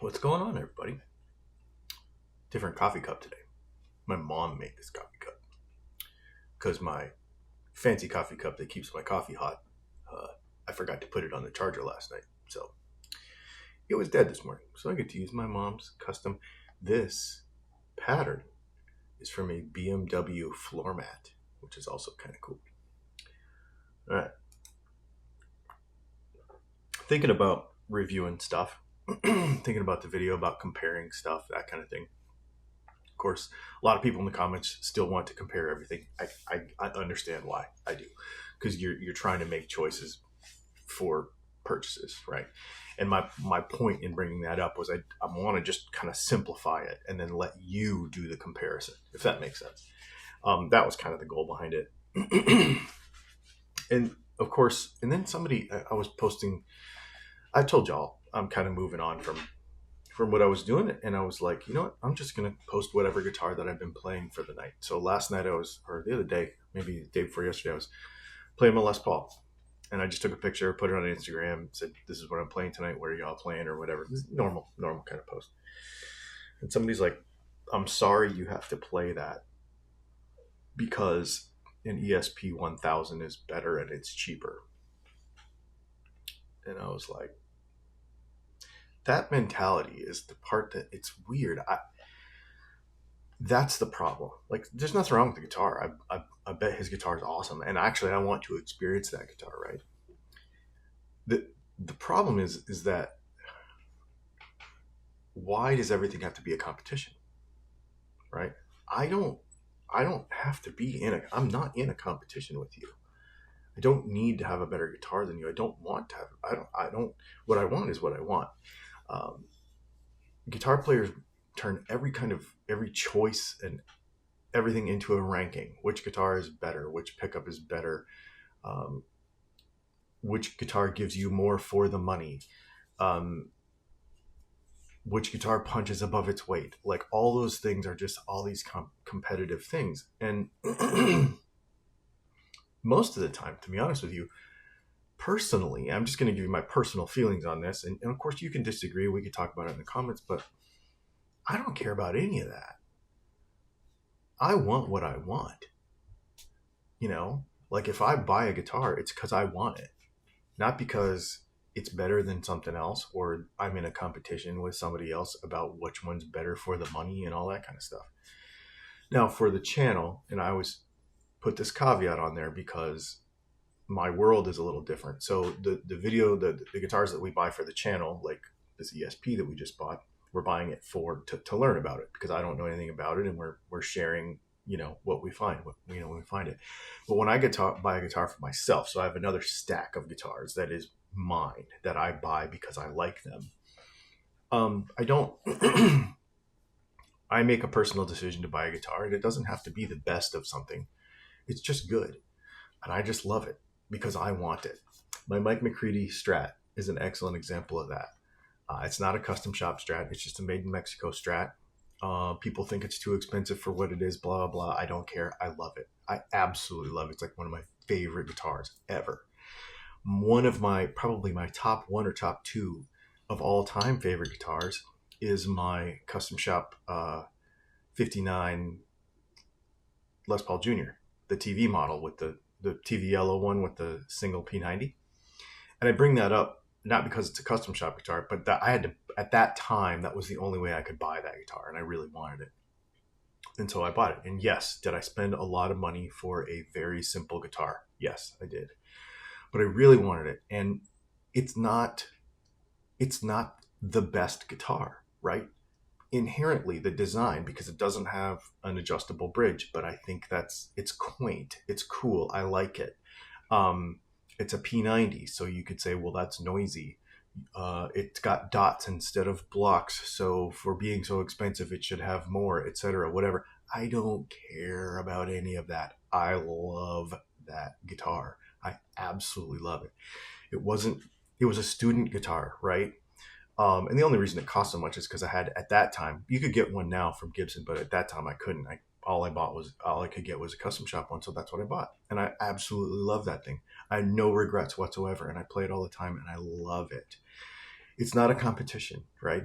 What's going on, everybody? Different coffee cup today. My mom made this coffee cup because my fancy coffee cup that keeps my coffee hot, I forgot to put it on the charger last night. So it was dead this morning. So I get to use my mom's custom. This pattern is from a BMW floor mat, which is also kind of cool. All right. Thinking about reviewing stuff, thinking about the video, about comparing stuff, that kind of thing. Of course, a lot of people in the comments still want to compare everything. I understand why. I do, because you're trying to make choices for purchases, right? And my point in bringing that up was I want to just kind of simplify it and then let you do the comparison, if that makes sense. That was kind of the goal behind it. And of course, and then I was posting. I told y'all I'm kind of moving on from what I was doing, and I was like, you know what, I'm just gonna post whatever guitar that I've been playing for the night. So last night or the other day, maybe the day before yesterday, I was playing my Les Paul, and I just took a picture, put it on Instagram, said this is what I'm playing tonight, what are y'all playing, or whatever. This is normal kind of post. And somebody's like, I'm sorry you have to play that because an ESP 1000 is better and it's cheaper. And I was like, that mentality is the part that it's weird. That's the problem. Like, there's nothing wrong with the guitar. I bet his guitar is awesome, and actually, I want to experience that guitar. Right. The problem is that why does everything have to be a competition? Right. I don't have to be I'm not in a competition with you. I don't need to have a better guitar than you. I don't want to have. I don't. What I want is what I want. Guitar players turn every choice and everything into a ranking. Which guitar is better? Which pickup is better? Which guitar gives you more for the money? Which guitar punches above its weight? Like, all those things are just all these competitive things. And most of the time, to be honest with you, personally, I'm just going to give you my personal feelings on this. And of course, you can disagree. We could talk about it in the comments, but I don't care about any of that. I want what I want. You know, like, if I buy a guitar, it's because I want it, not because it's better than something else, or I'm in a competition with somebody else about which one's better for the money and all that kind of stuff. Now, for the channel, and I always put this caveat on there because my world is a little different. So the guitars that we buy for the channel, like this ESP that we just bought, we're buying it to learn about it because I don't know anything about it, and we're sharing, what we find, when we find it. But when I buy a guitar for myself, so I have another stack of guitars that is mine that I buy because I like them. I don't. I make a personal decision to buy a guitar, and it doesn't have to be the best of something. It's just good, and I just love it because I want it. My Mike McCready Strat is an excellent example of that. It's not a custom shop Strat. It's just a made in Mexico Strat. People think it's too expensive for what it is, blah, blah. I don't care. I love it. I absolutely love it. It's like one of my favorite guitars ever. One of probably my top one or top two of all time favorite guitars is my custom shop 59 Les Paul Jr., the TV model with the TV yellow one with the single P90. And I bring that up not because it's a custom shop guitar, but that I had to, at that time, that was the only way I could buy that guitar, and I really wanted it. And so I bought it. And yes, did I spend a lot of money for a very simple guitar? Yes, I did. But I really wanted it. And it's not the best guitar, right? Inherently, the design, because it doesn't have an adjustable bridge, but I think it's quaint. It's cool. I like it. It's a P90, so you could say, well, that's noisy. It's got dots instead of blocks, so for being so expensive, it should have more, etc. Whatever. I don't care about any of that. I love that guitar. I absolutely love it. It was a student guitar, right? And the only reason it cost so much is because I had, at that time, you could get one now from Gibson, but at that time I couldn't. All I could get was a custom shop one, so that's what I bought. And I absolutely love that thing. I have no regrets whatsoever, and I play it all the time, and I love it. It's not a competition, right?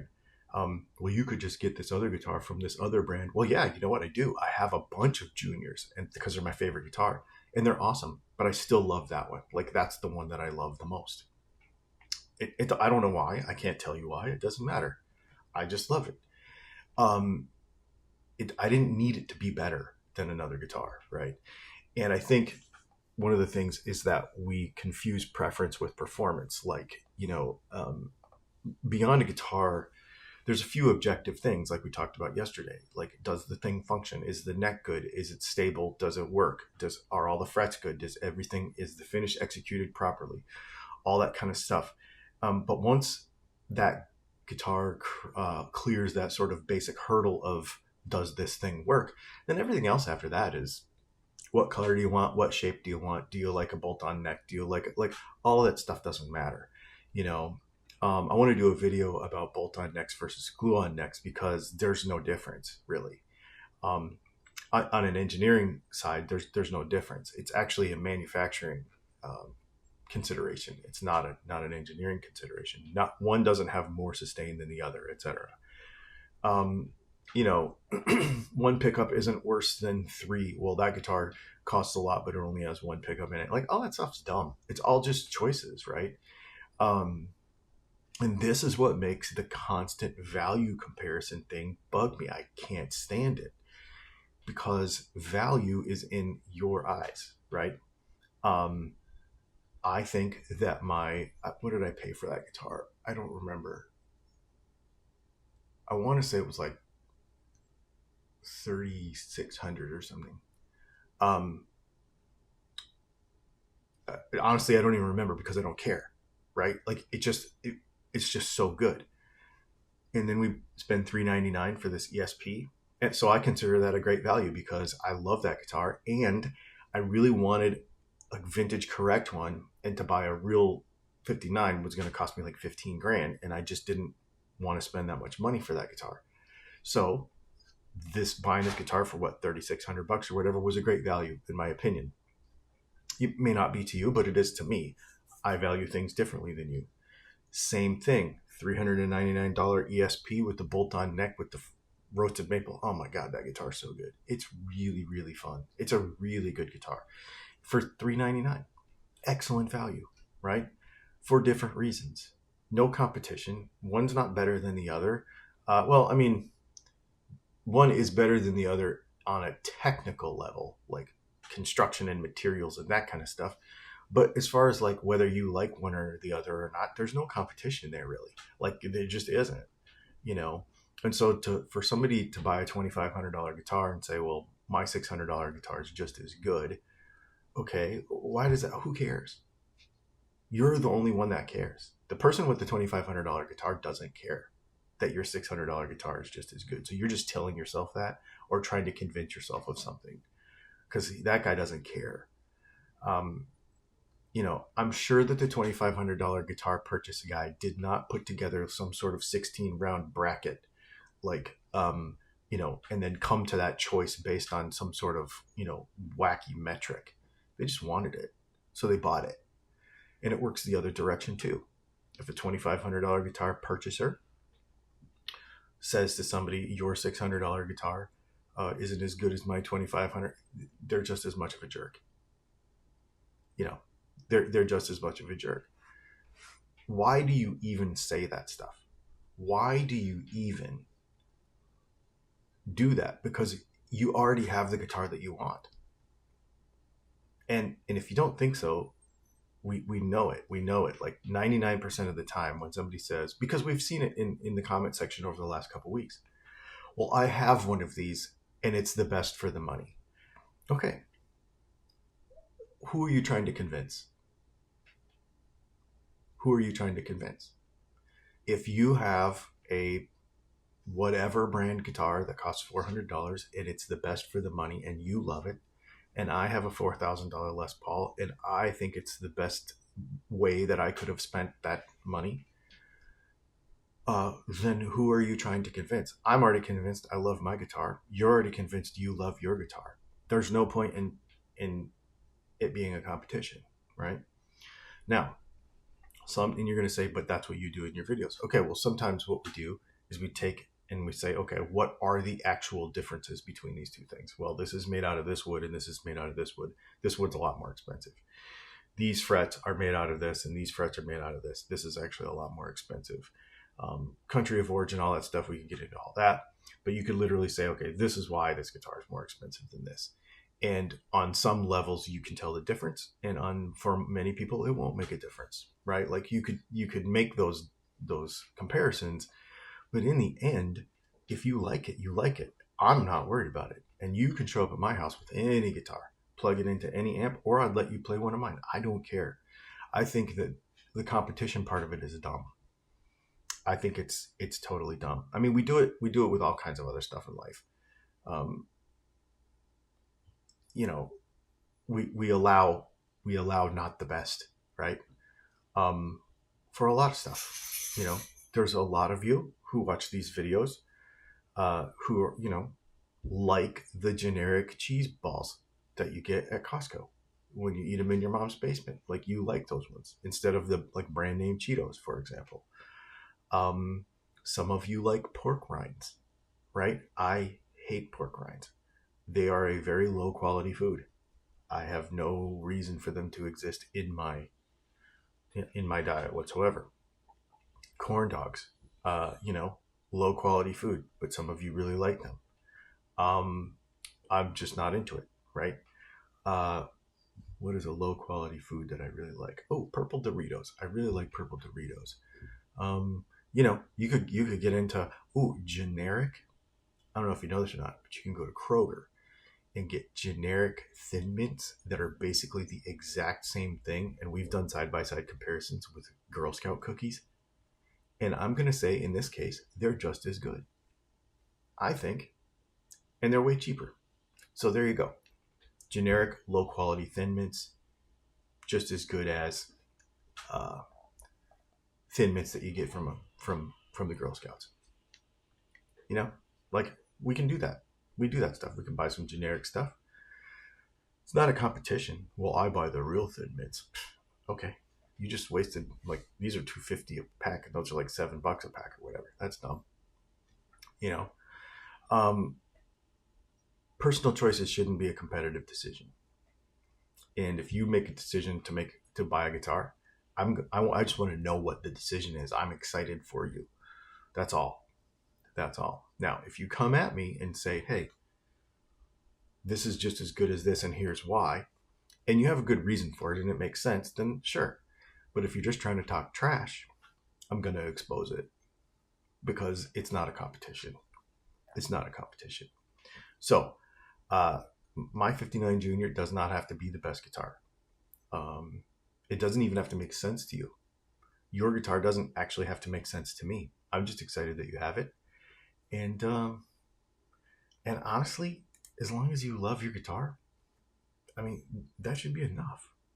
Well, you could just get this other guitar from this other brand. Well, yeah, you know what I do? I have a bunch of juniors, and because they're my favorite guitar, and they're awesome. But I still love that one. Like that's the one that I love the most. I don't know why. I can't tell you why. It doesn't matter. I just love it. Um, I didn't need it to be better than another guitar, right? And I think one of the things is that we confuse preference with performance. Like, beyond a guitar, there's a few objective things like we talked about yesterday. Like, does the thing function? Is the neck good? Is it stable? Does it work? Are all the frets good? Is the finish executed properly? All that kind of stuff. But once that guitar clears that sort of basic hurdle of does this thing work, then everything else after that is what color do you want? What shape do you want? Do you like a bolt-on neck? Do you like all that stuff doesn't matter, you know? I want to do a video about bolt-on necks versus glue-on necks because there's no difference really. On an engineering side, there's no difference. It's actually a manufacturing consideration. It's not an engineering consideration. Not one doesn't have more sustain than the other, etc. One pickup isn't worse than three. Well, that guitar costs a lot, but it only has one pickup in it. Like all that stuff's dumb. It's all just choices, right? And this is what makes the constant value comparison thing bug me. I can't stand it because value is in your eyes, right? I think that what did I pay for that guitar? I don't remember. I want to say it was like 3,600 or something. Honestly, I don't even remember because I don't care, right? Like it's just so good. And then we spend $399 for this ESP. And so I consider that a great value because I love that guitar and I really wanted a vintage correct one, and to buy a real 59 was going to cost me like 15 grand. And I just didn't want to spend that much money for that guitar. So buying this guitar for what, $3,600 or whatever was a great value in my opinion. It may not be to you, but it is to me. I value things differently than you. Same thing, $399 ESP with the bolt-on neck with the roasted maple. Oh my God, that guitar is so good. It's really, really fun. It's a really good guitar for $399. Excellent value, right? For different reasons. No competition. One's not better than the other. One is better than the other on a technical level, like construction and materials and that kind of stuff. But as far as like whether you like one or the other or not, there's no competition there really. Like there just isn't, And so for somebody to buy a $2,500 guitar and say, well, my $600 guitar is just as good. Okay, why does that? Who cares? You're the only one that cares. The person with the $2,500 guitar doesn't care that your $600 guitar is just as good. So you're just telling yourself that or trying to convince yourself of something because that guy doesn't care. I'm sure that the $2,500 guitar purchase guy did not put together some sort of 16 round bracket, and then come to that choice based on some sort of, wacky metric. They just wanted it. So they bought it. And it works the other direction too. If a $2,500 guitar purchaser says to somebody, your $600 guitar isn't as good as my $2,500, they're just as much of a jerk. They're just as much of a jerk. Why do you even say that stuff? Why do you even do that? Because you already have the guitar that you want. And if you don't think so, we know it. We know it. Like 99% of the time when somebody says, because we've seen it in the comment section over the last couple of weeks, well, I have one of these and it's the best for the money. Okay. Who are you trying to convince? Who are you trying to convince? If you have a whatever brand guitar that costs $400 and it's the best for the money and you love it, and I have a $4,000 Les Paul and I think it's the best way that I could have spent that money, then who are you trying to convince? I'm already convinced I love my guitar. You're already convinced you love your guitar. There's no point in it being a competition, right? Now, and you're going to say, but that's what you do in your videos. Okay, well, sometimes what we do is we take and we say, okay, what are the actual differences between these two things? Well, this is made out of this wood and this is made out of this wood. This wood's a lot more expensive. These frets are made out of this and these frets are made out of this. This is actually a lot more expensive. Country of origin, all that stuff, we can get into all that. But you could literally say, okay, this is why this guitar is more expensive than this. And on some levels, you can tell the difference. And for many people, it won't make a difference, right? Like you could make those comparisons, but in the end, if you like it, you like it. I'm not worried about it. And you can show up at my house with any guitar, plug it into any amp, or I'd let you play one of mine. I don't care. I think that the competition part of it is dumb. I think it's totally dumb. I mean, we do it with all kinds of other stuff in life. We allow not the best, right? For a lot of stuff, there's a lot of you who watch these videos, who are, like the generic cheese balls that you get at Costco when you eat them in your mom's basement. Like, you like those ones instead of the like brand name Cheetos, for example. Some of you like pork rinds, right? I hate pork rinds. They are a very low quality food. I have no reason for them to exist in my diet whatsoever. Corn dogs, low quality food, but some of you really like them. I'm just not into it, right? What is a low quality food that I really like? Oh, purple Doritos. I really like purple Doritos. You could get into generic. I don't know if you know this or not, but you can go to Kroger and get generic Thin Mints that are basically the exact same thing. And we've done side-by-side comparisons with Girl Scout cookies. And I'm going to say, in this case, they're just as good, I think. And they're way cheaper. So there you go. Generic, low-quality Thin Mints, just as good as Thin Mints that you get from the Girl Scouts. Like, we can do that. We do that stuff. We can buy some generic stuff. It's not a competition. Well, I buy the real Thin Mints. Okay. You just wasted, like, these are $2.50 a pack, and those are like $7 a pack or whatever. That's dumb. Personal choices shouldn't be a competitive decision. And if you make a decision to buy a guitar, I just want to know what the decision is. I'm excited for you. That's all. Now, if you come at me and say, hey, this is just as good as this, and here's why, and you have a good reason for it and it makes sense, then sure. But if you're just trying to talk trash, I'm going to expose it, because it's not a competition. It's not a competition. So, my 59 Junior does not have to be the best guitar. It doesn't even have to make sense to you. Your guitar doesn't actually have to make sense to me. I'm just excited that you have it. And honestly, as long as you love your guitar, I mean, that should be enough.